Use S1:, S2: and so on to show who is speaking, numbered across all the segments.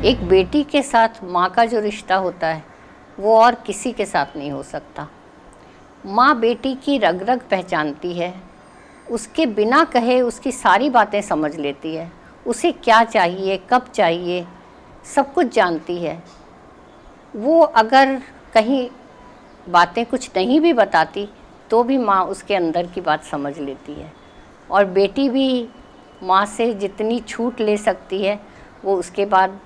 S1: एक बेटी के साथ माँ का जो रिश्ता होता है वो और किसी के साथ नहीं हो सकता। माँ बेटी की रग रग पहचानती है, उसके बिना कहे उसकी सारी बातें समझ लेती है, उसे क्या चाहिए, कब चाहिए, सब कुछ जानती है। वो अगर कहीं बातें कुछ नहीं भी बताती तो भी माँ उसके अंदर की बात समझ लेती है। और बेटी भी माँ से जितनी छूट ले सकती है वो उसके बाद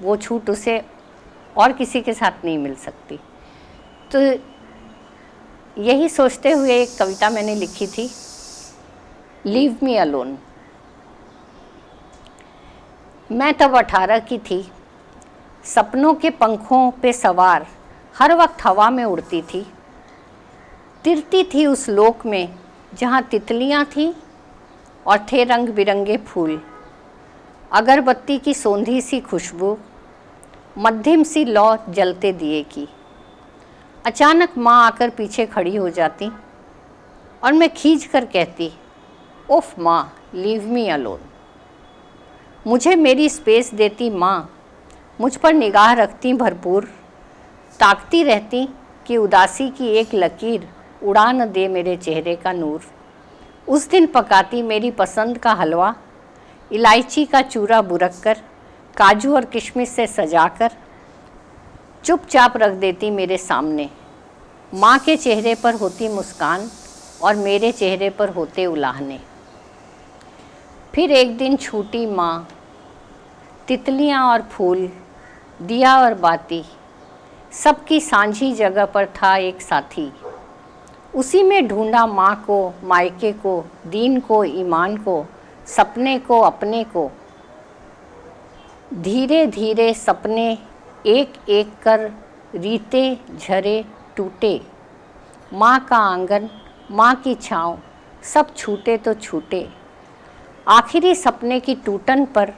S1: वो छूट उसे और किसी के साथ नहीं मिल सकती। तो यही सोचते हुए एक कविता मैंने लिखी थी, लीव मी अलोन। मैं तब 18 की थी, सपनों के पंखों पे सवार हर वक्त हवा में उड़ती थी। तिरती थी उस लोक में जहाँ तितलियाँ थीं और थे रंग बिरंगे फूल, अगरबत्ती की सोंधी सी खुशबू, मध्यम सी लौ जलते दिए की। अचानक माँ आकर पीछे खड़ी हो जाती और मैं खींच कर कहती, उफ माँ, लीव मी अलोन। मुझे मेरी स्पेस देती माँ, मुझ पर निगाह रखती भरपूर, ताकती रहती कि उदासी की एक लकीर उड़ा न दे मेरे चेहरे का नूर। उस दिन पकाती मेरी पसंद का हलवा, इलायची का चूरा बुरक कर, काजू और किशमिश से सजाकर चुपचाप रख देती मेरे सामने। माँ के चेहरे पर होती मुस्कान और मेरे चेहरे पर होते उलाहने। फिर एक दिन छूटी माँ, तितलियाँ और फूल, दिया और बाती, सबकी सांझी जगह पर था एक साथी। उसी में ढूंढा माँ को, मायके को, दीन को, ईमान को, सपने को, अपने को। धीरे धीरे सपने एक एक कर रीते झरे टूटे। माँ का आंगन, माँ की छाँव, सब छूटे तो छूटे। आखिरी सपने की टूटन पर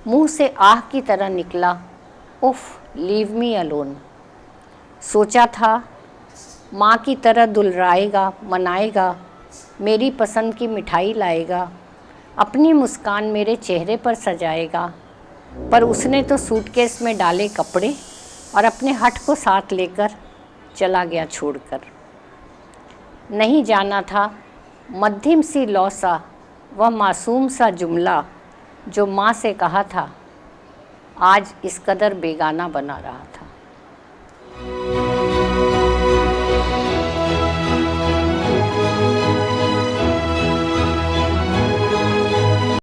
S1: मुंह से आह की तरह निकला, उफ, लीव मी अलोन। सोचा था माँ की तरह दुलराएगा, मनाएगा, मेरी पसंद की मिठाई लाएगा, अपनी मुस्कान मेरे चेहरे पर सजाएगा, पर उसने तो सूटकेस में डाले कपड़े और अपने हठ को साथ लेकर चला गया छोड़कर। नहीं जाना था मध्यम सी लौ सा वह मासूम सा जुमला जो माँ से कहा था, आज इस कदर बेगाना बना रहा था।